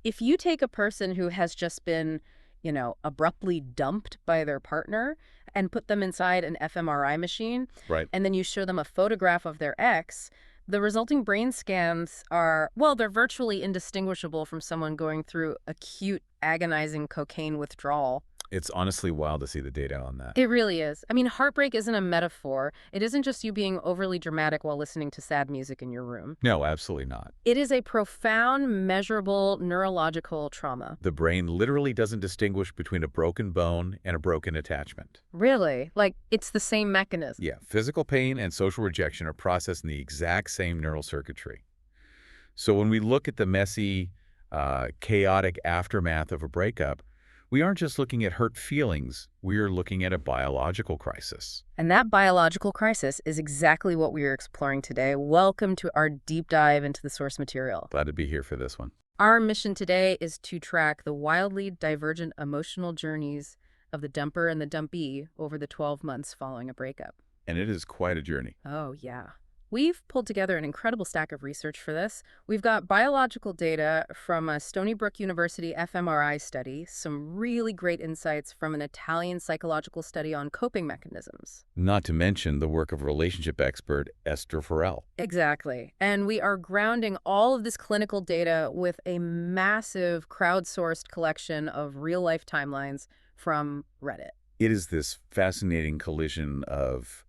if you take a person who has just been, abruptly dumped by their partner and put them inside an fMRI machine, Right. and then you show them a photograph of their ex, the resulting brain scans are, well, they're virtually indistinguishable from someone going through acute, agonizing cocaine withdrawal. It's honestly wild to see the data on that. It really is. I mean, heartbreak isn't a metaphor. It isn't just you being overly dramatic while listening to sad music in your room. No, absolutely not. It is a profound, measurable neurological trauma. The brain literally doesn't distinguish between a broken bone and a broken attachment. Really? Like, it's the same mechanism. Yeah, physical pain and social rejection are processed in the exact same neural circuitry. So when we look at the messy, chaotic aftermath of a breakup, we aren't just looking at hurt feelings, we're looking at a biological crisis. And that biological crisis is exactly what we are exploring today. Welcome to our deep dive into the source material. Glad to be here for this one. Our mission today is to track the wildly divergent emotional journeys of the dumper and the dumpee over the 12 months following a breakup. And it is quite a journey. Oh, yeah. We've pulled together an incredible stack of research for this. We've got biological data from a Stony Brook University fMRI study, some really great insights from an Italian psychological study on coping mechanisms. Not to mention the work of relationship expert Esther Farrell. Exactly. And we are grounding all of this clinical data with a massive crowdsourced collection of real-life timelines from Reddit. It is this fascinating collision of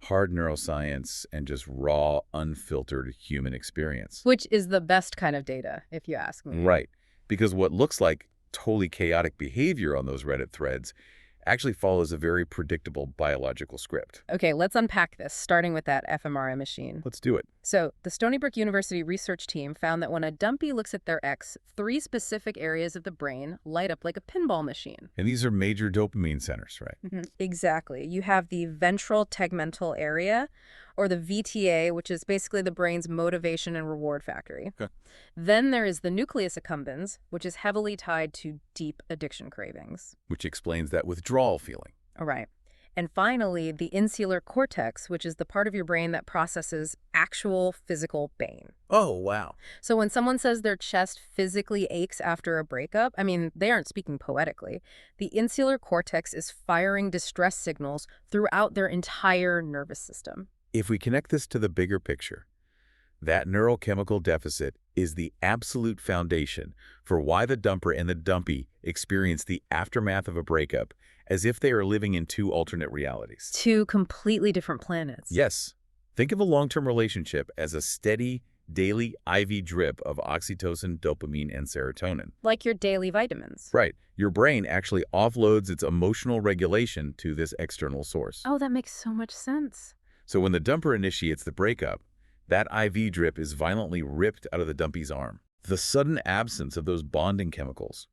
hard neuroscience and just raw, unfiltered human experience. Which is the best kind of data, if you ask me. Right. Because what looks like totally chaotic behavior on those Reddit threads actually follows a very predictable biological script. Okay, let's unpack this, starting with that fMRI machine. Let's do it. So, the Stony Brook University research team found that when a dumpy looks at their ex, 3 specific areas of the brain light up like a pinball machine. And these are major dopamine centers, right? Exactly. You have the ventral tegmental area, or the VTA, which is basically the brain's motivation and reward factory. Okay. Then there is the nucleus accumbens, which is heavily tied to deep addiction cravings. Which explains that withdrawal feeling. All right. And finally, the insular cortex, which is the part of your brain that processes actual physical pain. Oh, wow. So when someone says their chest physically aches after a breakup, I mean, they aren't speaking poetically. The insular cortex is firing distress signals throughout their entire nervous system. If we connect this to the bigger picture, that neurochemical deficit is the absolute foundation for why the dumper and the dumpy experience the aftermath of a breakup as if they are living in 2 alternate realities. 2 completely different planets. Yes. Think of a long-term relationship as a steady, daily IV drip of oxytocin, dopamine, and serotonin. Like your daily vitamins. Right. Your brain actually offloads its emotional regulation to this external source. Oh, that makes so much sense. So when the dumper initiates the breakup, that IV drip is violently ripped out of the dumpy's arm. The sudden absence of those bonding chemicals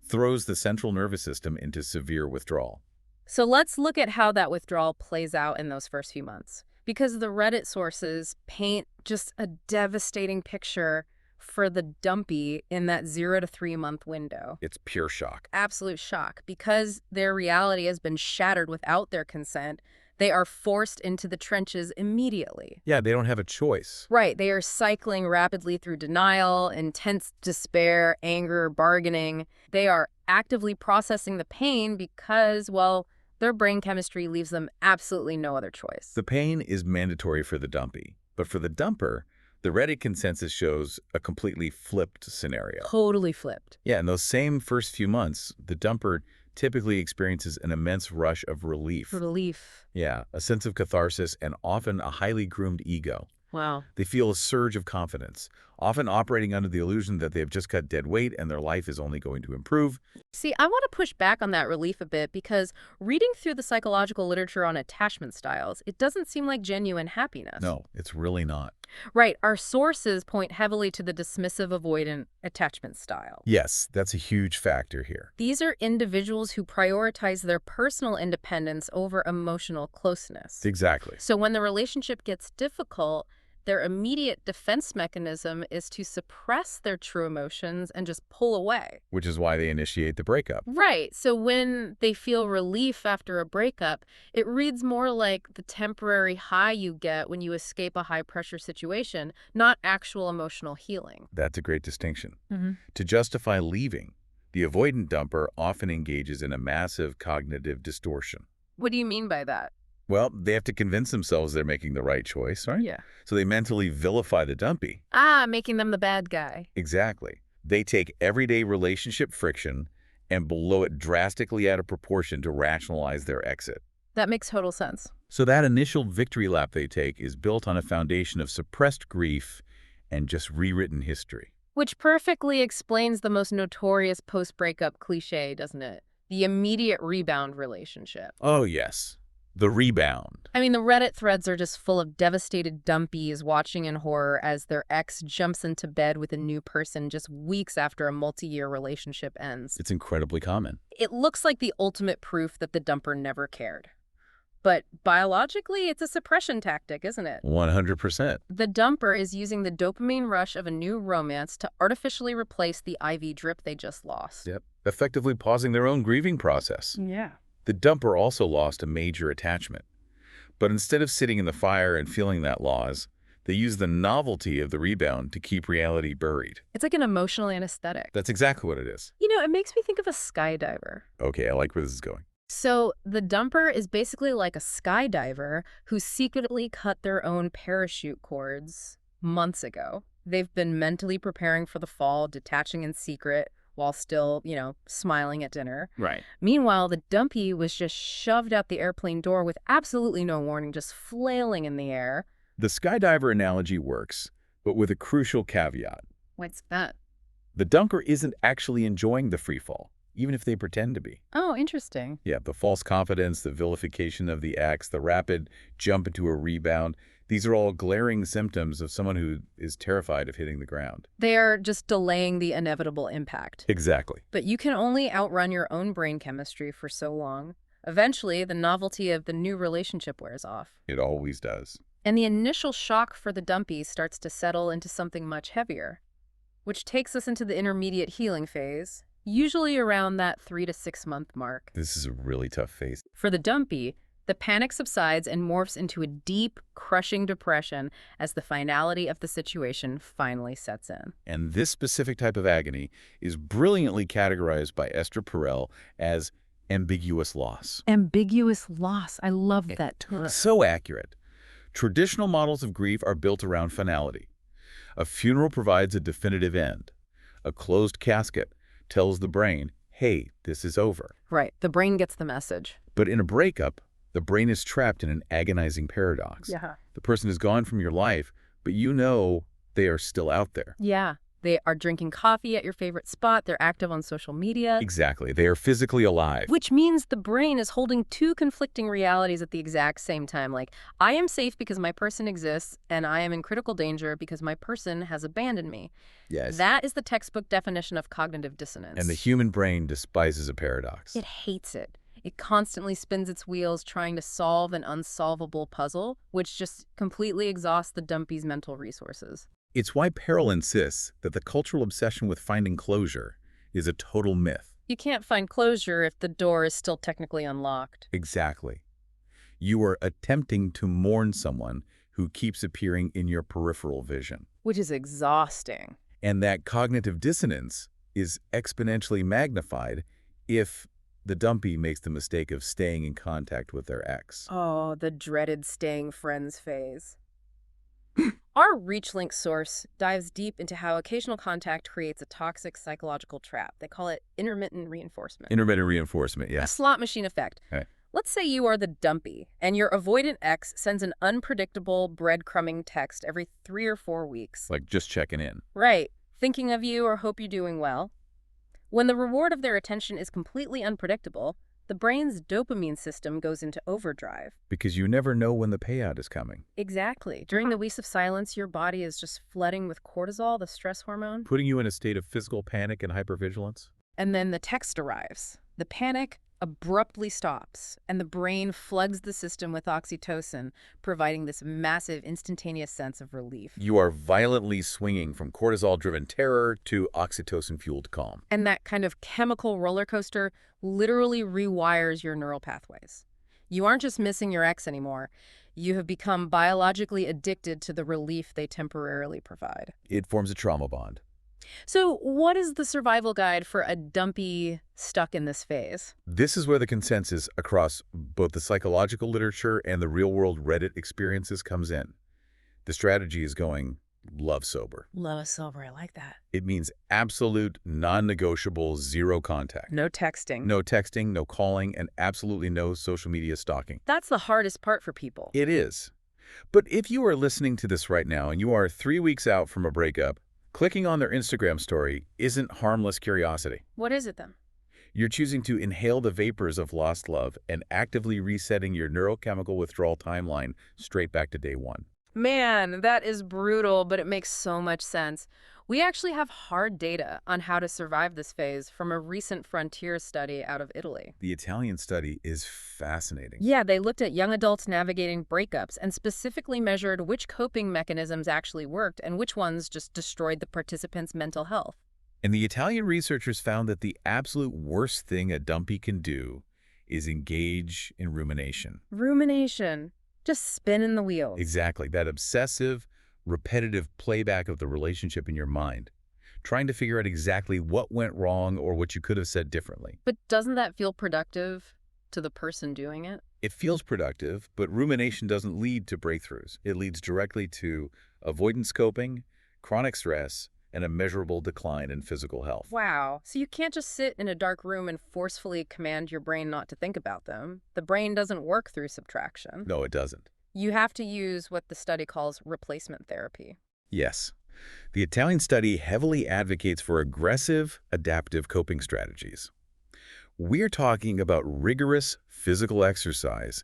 throws the central nervous system into severe withdrawal. So let's look at how that withdrawal plays out in those first few months. Because the Reddit sources paint just a devastating picture for the dumpy in that 0 to 3 month window. It's pure shock. Absolute shock. Because their reality has been shattered without their consent, they are forced into the trenches immediately. Yeah, they don't have a choice. Right. They are cycling rapidly through denial, intense despair, anger, bargaining. They are actively processing the pain because, well, their brain chemistry leaves them absolutely no other choice. The pain is mandatory for the dumpy, but for the dumper, the Reddit consensus shows a completely flipped scenario. Totally flipped. Yeah, in those same first few months, the dumper typically experiences an immense rush of relief. Relief. Yeah, a sense of catharsis and often a highly groomed ego. Wow. They feel a surge of confidence, often operating under the illusion that they have just cut dead weight and their life is only going to improve. See, I want to push back on that relief a bit because reading through the psychological literature on attachment styles, it doesn't seem like genuine happiness. No, it's really not. Right. Our sources point heavily to the dismissive avoidant attachment style. Yes, that's a huge factor here. These are individuals who prioritize their personal independence over emotional closeness. Exactly. So when the relationship gets difficult, their immediate defense mechanism is to suppress their true emotions and just pull away. Which is why they initiate the breakup. Right. So when they feel relief after a breakup, it reads more like the temporary high you get when you escape a high-pressure situation, not actual emotional healing. That's a great distinction. Mm-hmm. To justify leaving, the avoidant dumper often engages in a massive cognitive distortion. What do you mean by that? Well, they have to convince themselves they're making the right choice, right? Yeah. So they mentally vilify the dumpy. Making them the bad guy. Exactly. They take everyday relationship friction and blow it drastically out of proportion to rationalize their exit. That makes total sense. So that initial victory lap they take is built on a foundation of suppressed grief and just rewritten history. Which perfectly explains the most notorious post-breakup cliche, doesn't it? The immediate rebound relationship. Oh, yes. The rebound. I mean, the Reddit threads are just full of devastated dumpies watching in horror as their ex jumps into bed with a new person just weeks after a multi-year relationship ends. It's incredibly common. It looks like the ultimate proof that the dumper never cared. But biologically, it's a suppression tactic, isn't it? 100%. The dumper is using the dopamine rush of a new romance to artificially replace the IV drip they just lost. Yep. Effectively pausing their own grieving process. Yeah. The dumper also lost a major attachment. But instead of sitting in the fire and feeling that loss, they use the novelty of the rebound to keep reality buried. It's like an emotional anesthetic. That's exactly what it is. You know, it makes me think of a skydiver. Okay, I like where this is going. So the dumper is basically like a skydiver who secretly cut their own parachute cords months ago. They've been mentally preparing for the fall, detaching in secret, while still, smiling at dinner. Right. Meanwhile, the dumpy was just shoved out the airplane door with absolutely no warning, just flailing in the air. The skydiver analogy works, but with a crucial caveat. What's that? The dunker isn't actually enjoying the free fall, even if they pretend to be. Oh, interesting. Yeah, the false confidence, the vilification of the ex, the rapid jump into a rebound, these are all glaring symptoms of someone who is terrified of hitting the ground. They are just delaying the inevitable impact. Exactly. But you can only outrun your own brain chemistry for so long. Eventually, the novelty of the new relationship wears off. It always does. And the initial shock for the dumpy starts to settle into something much heavier, which takes us into the intermediate healing phase, usually around that 3 to 6 month mark. This is a really tough phase. For the dumpy, the panic subsides and morphs into a deep, crushing depression as the finality of the situation finally sets in. And this specific type of agony is brilliantly categorized by Esther Perel as ambiguous loss. Ambiguous loss. I love that term. So accurate. Traditional models of grief are built around finality. A funeral provides a definitive end. A closed casket tells the brain, hey, this is over. Right. The brain gets the message. But in a breakup, the brain is trapped in an agonizing paradox. Yeah. The person is gone from your life, but you know they are still out there. Yeah. They are drinking coffee at your favorite spot. They're active on social media. Exactly. They are physically alive. Which means the brain is holding two conflicting realities at the exact same time. Like, I am safe because my person exists, and I am in critical danger because my person has abandoned me. Yes. That is the textbook definition of cognitive dissonance. And the human brain despises a paradox. It hates it. It constantly spins its wheels trying to solve an unsolvable puzzle, which just completely exhausts the dumpy's mental resources. It's why Perel insists that the cultural obsession with finding closure is a total myth. You can't find closure if the door is still technically unlocked. Exactly. You are attempting to mourn someone who keeps appearing in your peripheral vision. Which is exhausting. And that cognitive dissonance is exponentially magnified if the dumpy makes the mistake of staying in contact with their ex. Oh, the dreaded staying friends phase. Our ReachLink source dives deep into how occasional contact creates a toxic psychological trap. They call it intermittent reinforcement. Intermittent reinforcement, A yes. slot machine effect. Okay. Let's say you are the dumpy, and your avoidant ex sends an unpredictable breadcrumbing text every 3 or 4 weeks. Like just checking in. Right. Thinking of you or hope you're doing well. When the reward of their attention is completely unpredictable, the brain's dopamine system goes into overdrive. Because you never know when the payout is coming. Exactly. During the weeks of silence, your body is just flooding with cortisol, the stress hormone. Putting you in a state of physical panic and hypervigilance. And then the text arrives. The panic, abruptly stops, and the brain floods the system with oxytocin, providing this massive instantaneous sense of relief. You are violently swinging from cortisol-driven terror to oxytocin-fueled calm. And that kind of chemical roller coaster literally rewires your neural pathways. You aren't just missing your ex anymore. You have become biologically addicted to the relief they temporarily provide. It forms a trauma bond. So, what is the survival guide for a dumpy stuck in this phase? This is where the consensus across both the psychological literature and the real-world Reddit experiences comes in. The strategy is going love sober. Love sober, I like that. It means absolute, non-negotiable, zero contact. No texting. No texting, no calling, and absolutely no social media stalking. That's the hardest part for people. It is. But if you are listening to this right now and you are 3 weeks out from a breakup, clicking on their Instagram story isn't harmless curiosity. What is it then? You're choosing to inhale the vapors of lost love and actively resetting your neurochemical withdrawal timeline straight back to day one. Man, that is brutal, but it makes so much sense. We actually have hard data on how to survive this phase from a recent frontier study out of Italy. The Italian study is fascinating. Yeah, they looked at young adults navigating breakups and specifically measured which coping mechanisms actually worked and which ones just destroyed the participants' mental health. And the Italian researchers found that the absolute worst thing a dumpy can do is engage in rumination. Rumination. Just spinning the wheels. Exactly. That obsessive, repetitive playback of the relationship in your mind, trying to figure out exactly what went wrong or what you could have said differently. But doesn't that feel productive to the person doing it? It feels productive, but rumination doesn't lead to breakthroughs. It leads directly to avoidance coping, chronic stress, and a measurable decline in physical health. Wow. So you can't just sit in a dark room and forcefully command your brain not to think about them. The brain doesn't work through subtraction. No, it doesn't. You have to use what the study calls replacement therapy. Yes. The Italian study heavily advocates for aggressive, adaptive coping strategies. We're talking about rigorous physical exercise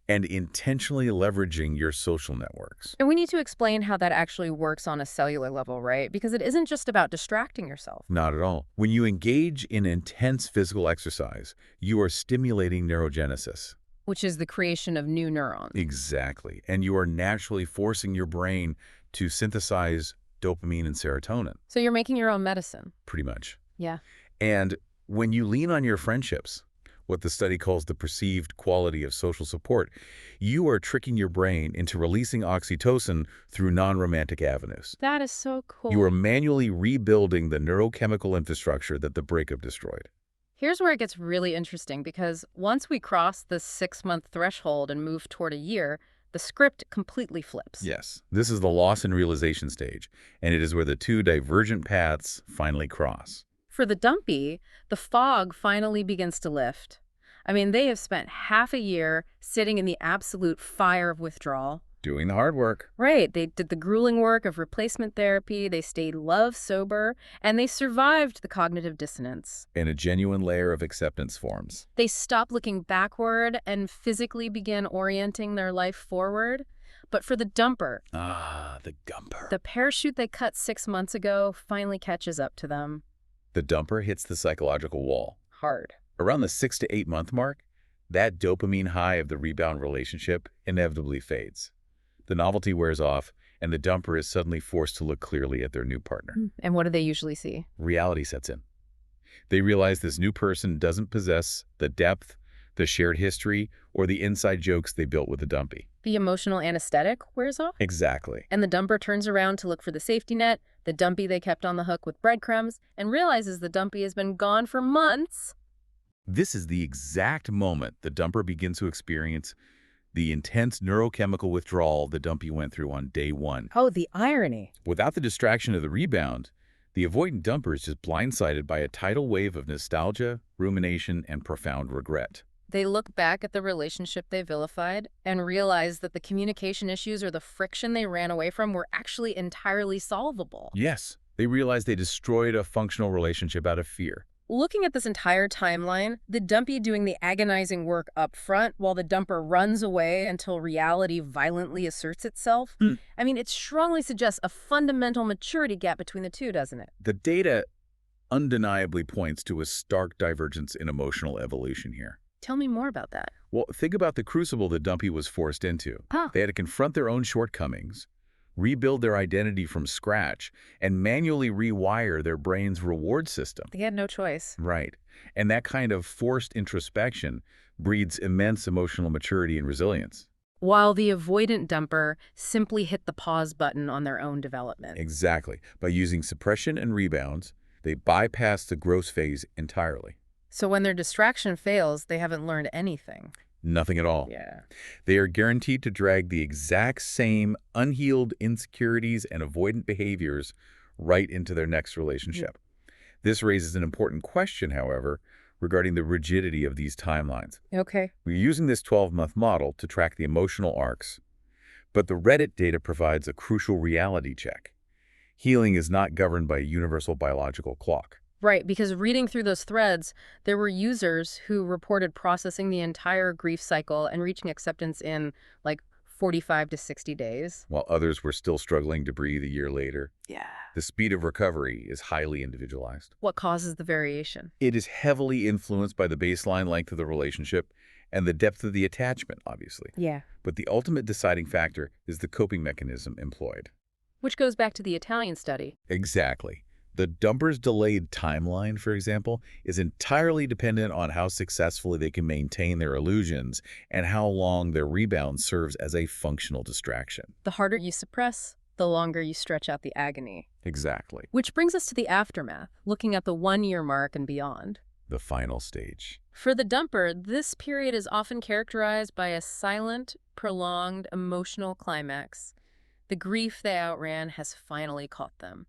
and intentionally leveraging your social networks. And we need to explain how that actually works on a cellular level, right? Because it isn't just about distracting yourself. Not at all. When you engage in intense physical exercise, you are stimulating neurogenesis. Which is the creation of new neurons. Exactly. And you are naturally forcing your brain to synthesize dopamine and serotonin. So you're making your own medicine. Pretty much. Yeah. And when you lean on your friendships, what the study calls the perceived quality of social support, you are tricking your brain into releasing oxytocin through non-romantic avenues. That is so cool. You are manually rebuilding the neurochemical infrastructure that the breakup destroyed. Here's where it gets really interesting, because once we cross the 6-month threshold and move toward a year, the script completely flips. Yes, this is the loss and realization stage, and it is where the two divergent paths finally cross. For the dumpy, the fog finally begins to lift. I mean, they have spent half a year sitting in the absolute fire of withdrawal. Doing the hard work. Right. They did the grueling work of replacement therapy, they stayed love sober, and they survived the cognitive dissonance. And a genuine layer of acceptance forms. They stopped looking backward and physically began orienting their life forward. But for the dumper, the dumper. the parachute they cut 6 months ago finally catches up to them. The dumper hits the psychological wall. Hard. Around the 6 to 8 month mark, that dopamine high of the rebound relationship inevitably fades. The novelty wears off, and the dumper is suddenly forced to look clearly at their new partner. And what do they usually see? Reality sets in. They realize this new person doesn't possess the depth, the shared history, or the inside jokes they built with the dumpy. The emotional anesthetic wears off? Exactly. And the dumper turns around to look for the safety net, the dumpy they kept on the hook with breadcrumbs, and realizes the dumpy has been gone for months. This is the exact moment the dumper begins to experience the intense neurochemical withdrawal the dumpy went through on day one. Oh, the irony. Without the distraction of the rebound, the avoidant dumper is just blindsided by a tidal wave of nostalgia, rumination, and profound regret. They look back at the relationship they vilified and realize that the communication issues or the friction they ran away from were actually entirely solvable. Yes, they realize they destroyed a functional relationship out of fear. Looking at this entire timeline, the dumpy doing the agonizing work up front while the dumper runs away until reality violently asserts itself. I mean, it strongly suggests a fundamental maturity gap between the two, doesn't it? The data undeniably points to a stark divergence in emotional evolution here. Tell me more about that. Well, think about the crucible that Dumpy was forced into. Huh. They had to confront their own shortcomings, rebuild their identity from scratch, and manually rewire their brain's reward system. They had no choice. Right. And that kind of forced introspection breeds immense emotional maturity and resilience. While the avoidant dumper simply hit the pause button on their own development. Exactly. By using suppression and rebounds, they bypass the growth phase entirely. So when their distraction fails, they haven't learned anything. Nothing at all. Yeah. They are guaranteed to drag the exact same unhealed insecurities and avoidant behaviors right into their next relationship. This raises an important question, however, regarding the rigidity of these timelines. Okay. We're using this 12-month model to track the emotional arcs, but the Reddit data provides a crucial reality check. Healing is not governed by a universal biological clock. Right, because reading through those threads, there were users who reported processing the entire grief cycle and reaching acceptance in, like, 45 to 60 days. While others were still struggling to breathe a year later. Yeah. The speed of recovery is highly individualized. What causes the variation? It is heavily influenced by the baseline length of the relationship and the depth of the attachment, obviously. Yeah. But the ultimate deciding factor is the coping mechanism employed. Which goes back to the Italian study. Exactly. The dumper's delayed timeline, for example, is entirely dependent on how successfully they can maintain their illusions and how long their rebound serves as a functional distraction. The harder you suppress, the longer you stretch out the agony. Exactly. Which brings us to the aftermath, looking at the 1-year mark and beyond. The final stage. For the dumper, this period is often characterized by a silent, prolonged emotional climax. The grief they outran has finally caught them.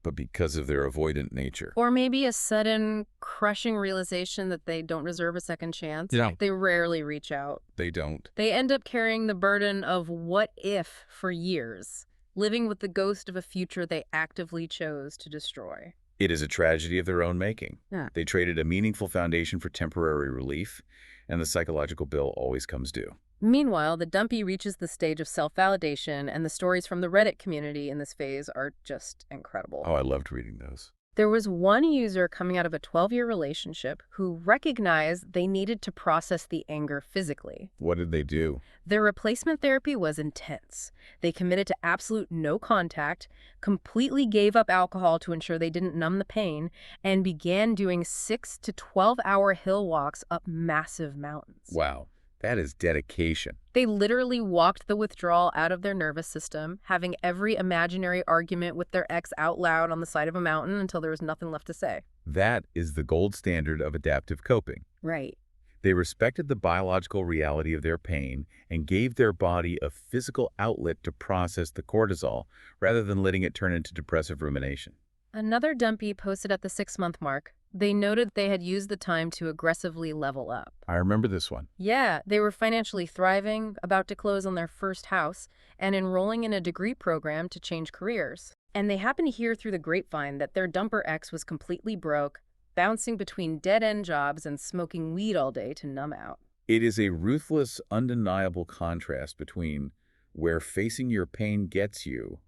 But because of their avoidant nature. Or maybe a sudden, crushing realization that they don't deserve a second chance. Yeah. They rarely reach out. They don't. They end up carrying the burden of what if for years, living with the ghost of a future they actively chose to destroy. It is a tragedy of their own making. Yeah. They traded a meaningful foundation for temporary relief, and the psychological bill always comes due. Meanwhile, the dumpy reaches the stage of self-validation, and the stories from the Reddit community in this phase are just incredible. Oh, I loved reading those. There was one user coming out of a 12-year relationship who recognized they needed to process the anger physically. What did they do? Their replacement therapy was intense. They committed to absolute no contact, completely gave up alcohol to ensure they didn't numb the pain, and began doing 6 to 12-hour hill walks up massive mountains. Wow, that is dedication. They literally walked the withdrawal out of their nervous system, having every imaginary argument with their ex out loud on the side of a mountain until there was nothing left to say. That is the gold standard of adaptive coping. Right. They respected the biological reality of their pain and gave their body a physical outlet to process the cortisol rather than letting it turn into depressive rumination. Another dumpy posted at the 6-month mark. They noted they had used the time to aggressively level up. I remember this one. Yeah, they were financially thriving, about to close on their first house, and enrolling in a degree program to change careers. And they happened to hear through the grapevine that their dumper ex was completely broke, bouncing between dead-end jobs and smoking weed all day to numb out. It is a ruthless, undeniable contrast between where facing your pain gets you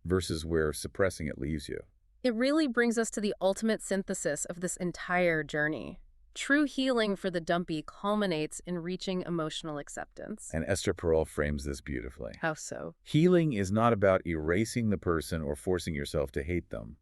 versus where suppressing it leaves you. It really brings us to the ultimate synthesis of this entire journey. True healing for the dumpy culminates in reaching emotional acceptance. And Esther Perel frames this beautifully. How so? Healing is not about erasing the person or forcing yourself to hate them.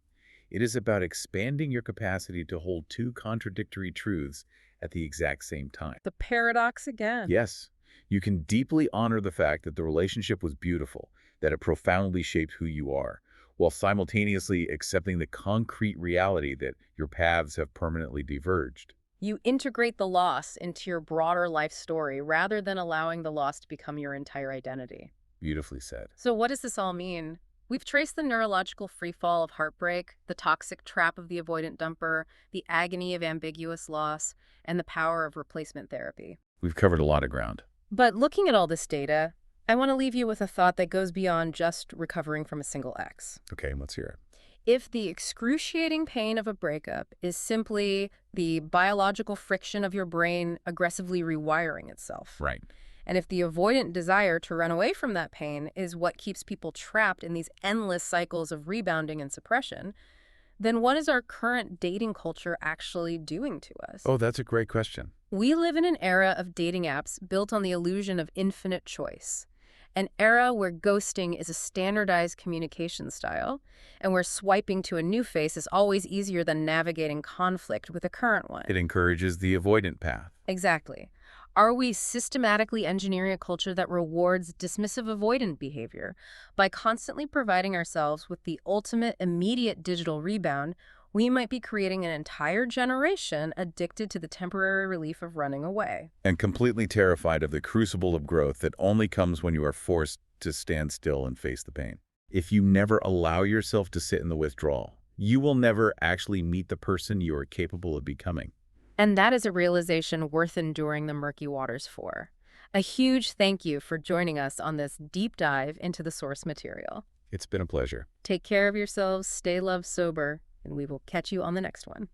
It is about expanding your capacity to hold two contradictory truths at the exact same time. The paradox again. Yes, you can deeply honor the fact that the relationship was beautiful, that it profoundly shaped who you are, while simultaneously accepting the concrete reality that your paths have permanently diverged. You integrate the loss into your broader life story rather than allowing the loss to become your entire identity. Beautifully said. So what does this all mean? We've traced the neurological freefall of heartbreak, the toxic trap of the avoidant dumper, the agony of ambiguous loss, and the power of replacement therapy. We've covered a lot of ground. But looking at all this data, I want to leave you with a thought that goes beyond just recovering from a single ex. Okay, let's hear it. If the excruciating pain of a breakup is simply the biological friction of your brain aggressively rewiring itself, Right. and if the avoidant desire to run away from that pain is what keeps people trapped in these endless cycles of rebounding and suppression, then what is our current dating culture actually doing to us? Oh, that's a great question. We live in an era of dating apps built on the illusion of infinite choice, an era where ghosting is a standardized communication style, and where swiping to a new face is always easier than navigating conflict with a current one. It encourages the avoidant path. Exactly. Are we systematically engineering a culture that rewards dismissive avoidant behavior? By constantly providing ourselves with the ultimate immediate digital rebound, we might be creating an entire generation addicted to the temporary relief of running away. And completely terrified of the crucible of growth that only comes when you are forced to stand still and face the pain. If you never allow yourself to sit in the withdrawal, you will never actually meet the person you are capable of becoming. And that is a realization worth enduring the murky waters for. A huge thank you for joining us on this deep dive into the source material. It's been a pleasure. Take care of yourselves, stay love sober, and we will catch you on the next one.